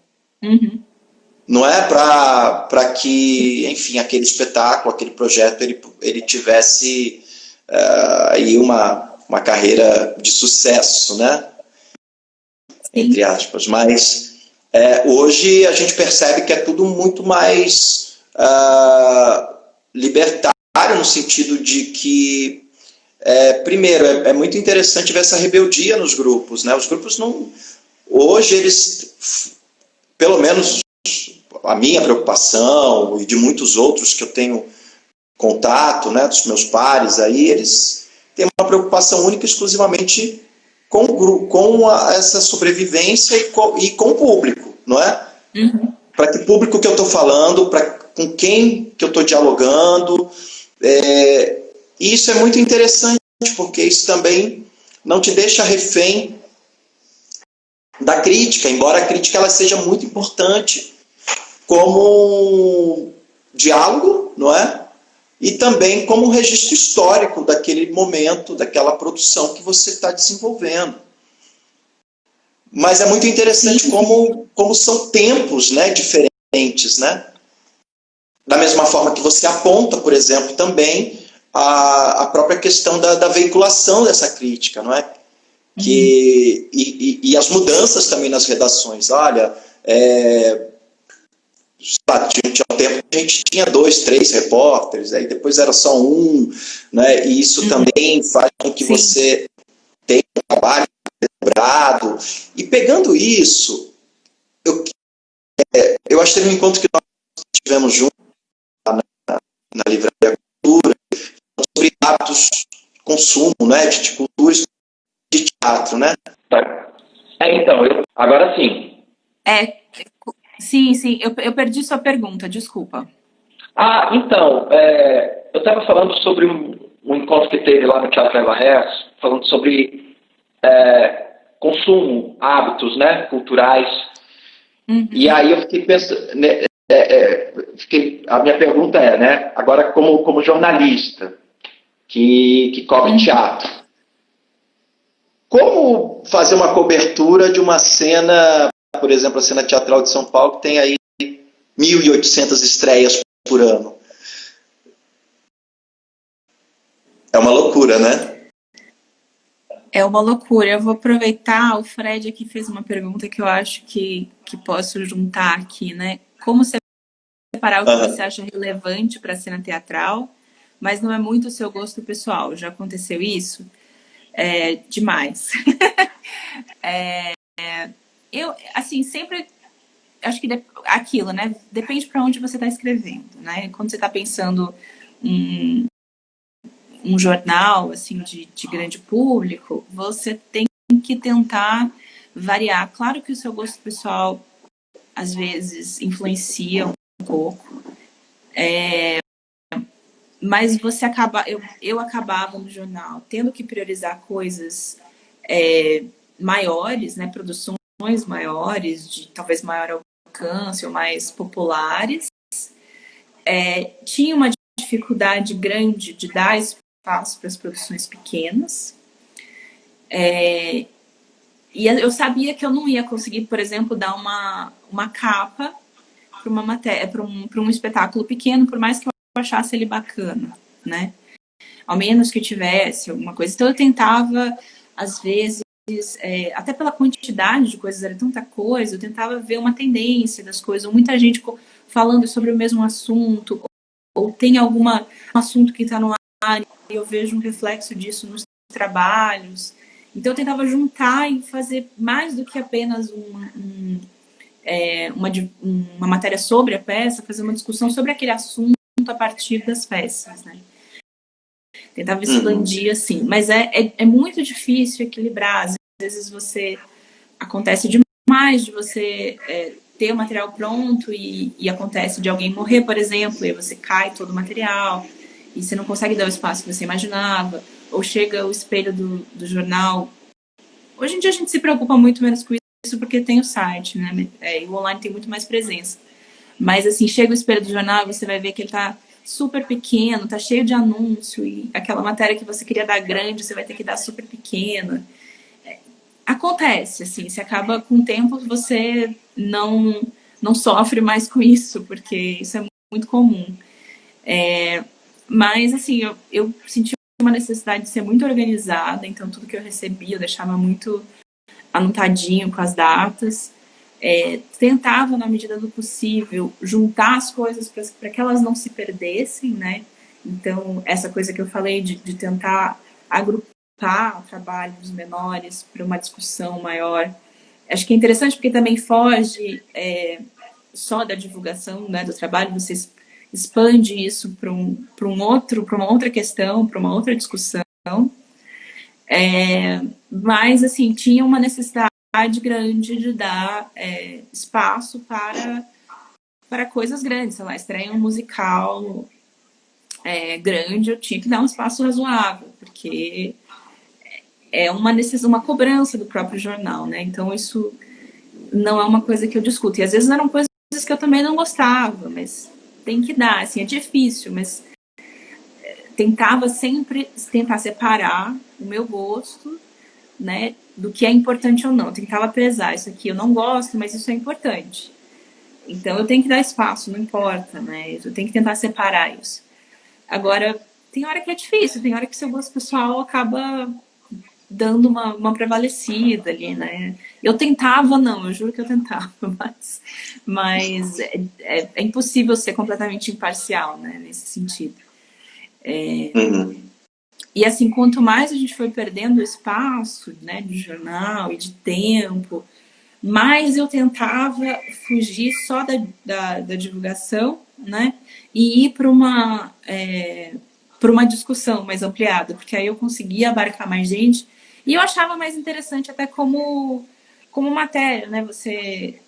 Não é para que, enfim, aquele espetáculo, aquele projeto, ele tivesse aí uma carreira de sucesso, né? Entre aspas. Mas hoje a gente percebe que é tudo muito mais libertário, no sentido de que, primeiro, é muito interessante ver essa rebeldia nos grupos, né? Os grupos não... Hoje eles, pelo menos a minha preocupação e de muitos outros que eu tenho contato, né, dos meus pares aí, eles têm uma preocupação única e exclusivamente com essa sobrevivência e com o público, não é? Para que público que eu estou falando, com quem que eu estou dialogando. E isso é muito interessante, porque isso também não te deixa refém da crítica, embora a crítica ela seja muito importante como diálogo, não é? E também como um registro histórico daquele momento, daquela produção que você está desenvolvendo. Mas é muito interessante como são tempos, né, diferentes, né? Da mesma forma que você aponta, por exemplo, também a própria questão da veiculação dessa crítica, não é? E as mudanças também nas redações. Olha, tinha um tempo que a gente tinha 2, 3 repórteres, aí depois era só um, né? E isso também faz com que você tenha um trabalho elaborado. E pegando isso, eu acho que teve um encontro que nós tivemos juntos na Livraria Cultura sobre hábitos de consumo, né? De cultura de teatro, né? Então, agora sim. Sim, eu perdi sua pergunta, desculpa. Então, eu estava falando sobre um encontro que teve lá no Teatro Eva Hess, falando sobre consumo, hábitos, né, culturais. E aí eu fiquei pensando, né, a minha pergunta né, agora como jornalista que cobre teatro, como fazer uma cobertura de uma cena, por exemplo, a cena teatral de São Paulo, que tem aí 1.800 estreias por ano? É uma loucura, né? É uma loucura. Eu vou aproveitar, o Fred aqui fez uma pergunta que eu acho que posso juntar aqui, né? Como separar o que você Aham. acha relevante para a cena teatral, mas não é muito o seu gosto pessoal. Já aconteceu isso? É demais. Eu, assim, sempre acho que aquilo, né? Depende para onde você está escrevendo, né? Quando você está pensando um jornal assim de grande público, você tem que tentar variar. Claro que o seu gosto pessoal às vezes influencia um pouco, mas você acaba, eu acabava no jornal tendo que priorizar coisas maiores, né? Produções maiores, de talvez maior alcance ou mais populares. Tinha uma dificuldade grande de dar espaço para as produções pequenas. E eu sabia que eu não ia conseguir, por exemplo, dar uma capa para uma matéria, para um espetáculo pequeno, por mais que eu achasse ele bacana, né? Ao menos que tivesse alguma coisa. Então eu tentava, às vezes, até pela quantidade de coisas, era tanta coisa, eu tentava ver uma tendência das coisas, ou muita gente falando sobre o mesmo assunto, ou tem algum assunto que está no ar e eu vejo um reflexo disso nos trabalhos. Então eu tentava juntar e fazer mais do que apenas uma matéria sobre a peça, fazer uma discussão sobre aquele assunto a partir das peças, né? Tentava Uhum. expandir assim, mas é muito difícil equilibrar. Às vezes você acontece demais de você ter o material pronto e acontece de alguém morrer, por exemplo, e você cai todo o material e você não consegue dar o espaço que você imaginava, ou chega o espelho do jornal. Hoje em dia a gente se preocupa muito menos com isso porque tem o site, né? E o online tem muito mais presença. Mas assim, chega o espelho do jornal e você vai ver que ele tá super pequeno, tá cheio de anúncio e aquela matéria que você queria dar grande, você vai ter que dar super pequena. Acontece, assim, você acaba com o tempo você não sofre mais com isso, porque isso é muito comum. Mas assim, eu senti uma necessidade de ser muito organizada, então tudo que eu recebia eu deixava muito anotadinho com as datas. Tentava, na medida do possível, juntar as coisas para que elas não se perdessem, né? Então, essa coisa que eu falei de tentar agrupar trabalhos menores para uma discussão maior, acho que é interessante porque também foge só da divulgação, né, do trabalho, você expande isso para uma outra questão, para uma outra discussão. Mas, assim, tinha uma necessidade grande de dar espaço para coisas grandes, sei lá, estreia um musical grande, eu tinha que dar um espaço razoável, porque é uma cobrança do próprio jornal, né? Então isso não é uma coisa que eu discuto. E às vezes eram coisas que eu também não gostava, mas tem que dar, assim, é difícil, mas tentava sempre tentar separar o meu gosto, né, do que é importante ou não. Eu tentava pesar, isso aqui eu não gosto, mas isso é importante. Então eu tenho que dar espaço, não importa, né? Eu tenho que tentar separar isso. Agora, tem hora que é difícil, tem hora que seu gosto pessoal acaba dando uma prevalecida ali, né? Eu tentava, não, eu juro que eu tentava, mas é impossível ser completamente imparcial, né, nesse sentido. Uhum. E assim, quanto mais a gente foi perdendo espaço, né, de jornal e de tempo, mais eu tentava fugir só da divulgação, né, e ir para uma discussão mais ampliada, porque aí eu conseguia abarcar mais gente e eu achava mais interessante até como matéria, né, você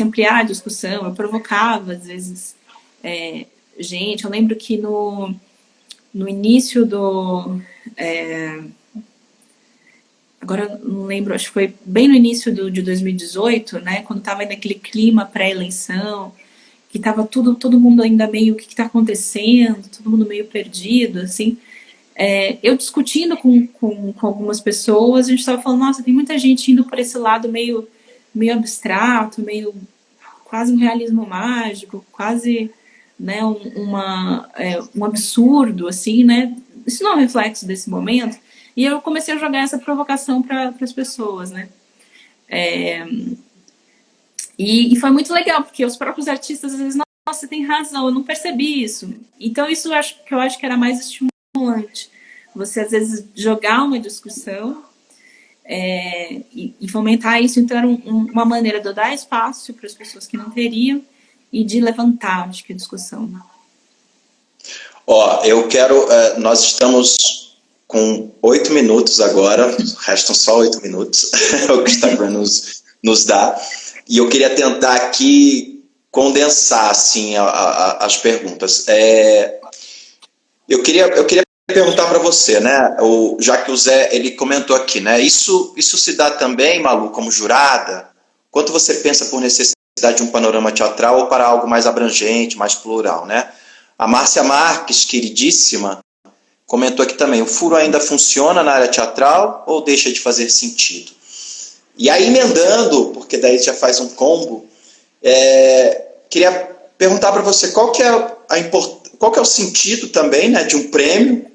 ampliar a discussão, eu provocava às vezes gente, eu lembro que no início agora não lembro, acho que foi bem no início de 2018, né, quando estava naquele clima pré-eleição, que estava todo mundo ainda meio, o que está acontecendo, todo mundo meio perdido, assim. Eu discutindo com algumas pessoas, a gente estava falando, nossa, tem muita gente indo por esse lado meio abstrato, meio quase um realismo mágico, quase, né, um absurdo, assim, né, isso não é um reflexo desse momento? E eu comecei a jogar essa provocação para as pessoas, né? E foi muito legal, porque os próprios artistas às vezes, nossa, você tem razão, eu não percebi isso. Então isso eu acho que era mais estimulante. Você às vezes jogar uma discussão e fomentar isso. Então era uma maneira de eu dar espaço para as pessoas que não teriam e de levantar, acho que, a discussão. Ó, nós estamos com 8 minutos agora, restam só 8 minutos, é o que o Instagram nos dá. E eu queria tentar aqui condensar assim, as perguntas. Eu queria perguntar para você, né? Já que o Zé ele comentou aqui, né? Isso se dá também, Malu, como jurada? Quanto você pensa por necessidade de um panorama teatral ou para algo mais abrangente, mais plural, né? A Márcia Marques, queridíssima, comentou aqui também: o furo ainda funciona na área teatral ou deixa de fazer sentido? E aí, emendando, porque daí já faz um combo, queria perguntar para você qual que é o sentido também, né, de um prêmio,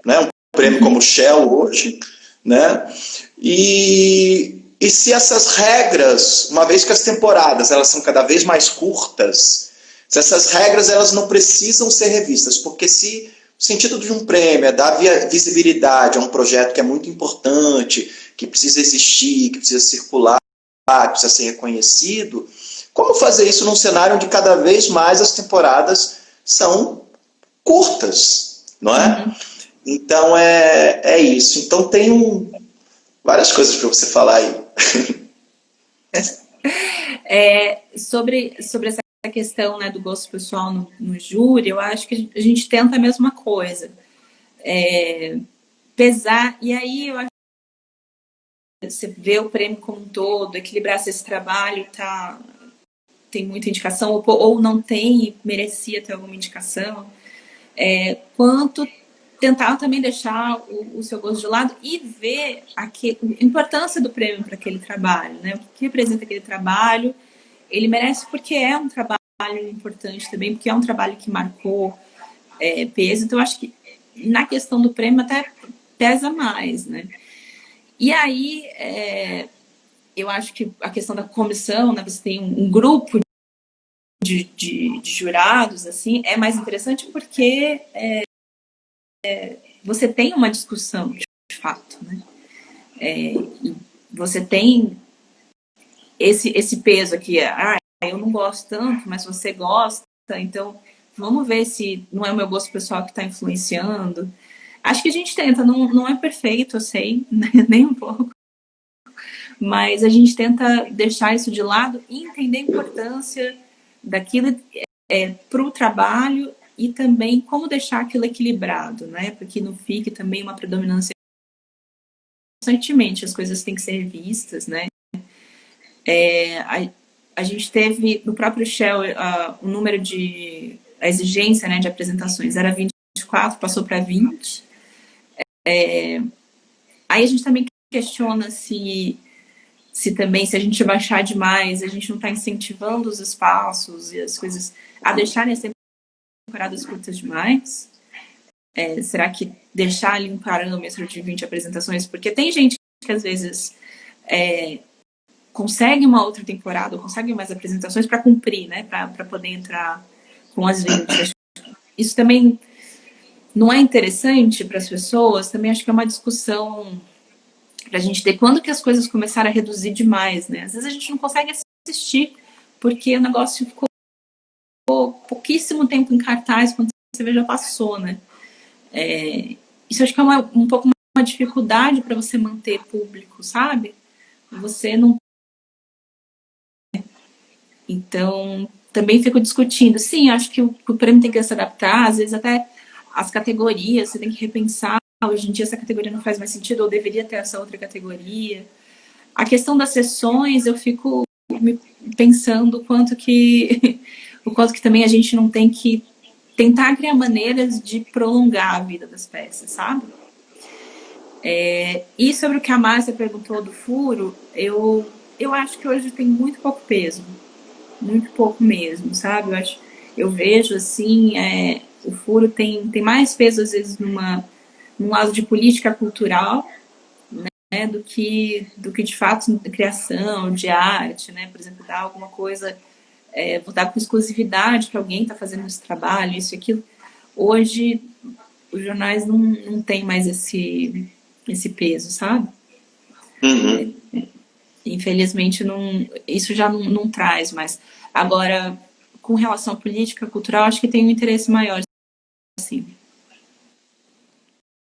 né, um prêmio como o Shell hoje, né, e se essas regras, uma vez que as temporadas elas são cada vez mais curtas, se essas regras elas não precisam ser revistas, porque se o sentido de um prêmio é dar visibilidade a um projeto que é muito importante, que precisa existir, que precisa circular, que precisa ser reconhecido, como fazer isso num cenário onde cada vez mais as temporadas são curtas, não é? Uhum. Então é isso. Então tem várias coisas para você falar aí. Sobre essa questão, né, do gosto pessoal no júri, eu acho que a gente tenta a mesma coisa. Pesar, e aí eu acho que você vê o prêmio como um todo, equilibrar se esse trabalho tem muita indicação ou não tem e merecia ter alguma indicação, quanto tentar também deixar o seu gosto de lado e ver a importância do prêmio para aquele trabalho, né? O que representa aquele trabalho. Ele merece porque é um trabalho importante também, porque é um trabalho que marcou peso. Então, eu acho que na questão do prêmio até pesa mais, né? E aí, eu acho que a questão da comissão, né? Você tem um grupo de jurados, assim, é mais interessante porque você tem uma discussão, de fato, né? E você tem esse peso aqui, eu não gosto tanto, mas você gosta, então vamos ver se não é o meu gosto pessoal que está influenciando. Acho que a gente tenta, não é perfeito, eu sei, nem um pouco, mas a gente tenta deixar isso de lado e entender a importância daquilo para o trabalho e também como deixar aquilo equilibrado, né? Para que não fique também uma predominância. Constantemente as coisas têm que ser revistas, né? A gente teve no próprio Shell o número a exigência, né, de apresentações era 24, passou para 20. Aí a gente também questiona se a gente baixar demais, a gente não está incentivando os espaços e as coisas a deixarem as temporadas curtas demais. Será que deixar ali um parâmetro de 20 apresentações? Porque tem gente que às vezes consegue uma outra temporada, ou consegue mais apresentações para cumprir, né? Para poder entrar com as 20. Isso também não é interessante para as pessoas. Também acho que é uma discussão para a gente ter quando que as coisas começaram a reduzir demais, né? Às vezes a gente não consegue assistir porque o negócio ficou pouquíssimo tempo em cartaz, quando você vê já passou, né? Isso acho que é um pouco uma dificuldade para você manter público, sabe? Você não. Então, também fico discutindo. Sim, acho que o prêmio tem que se adaptar, às vezes até as categorias, você tem que repensar. Hoje em dia essa categoria não faz mais sentido, ou deveria ter essa outra categoria. A questão das sessões, eu fico pensando o quanto que também a gente não tem que tentar criar maneiras de prolongar a vida das peças, sabe? E sobre o que a Márcia perguntou do furo, eu acho que hoje tem muito pouco peso. Muito pouco mesmo, sabe? Eu vejo, assim, o furo tem mais peso, às vezes, num lado de política cultural, né, do que de fato de criação, de arte, né? Por exemplo, dar alguma coisa, vou dar com exclusividade para alguém que está fazendo esse trabalho, isso e aquilo. Hoje, os jornais não têm mais esse peso, sabe? Uhum. Infelizmente, isso já não traz mais. Agora, com relação à política cultural, acho que tem um interesse maior,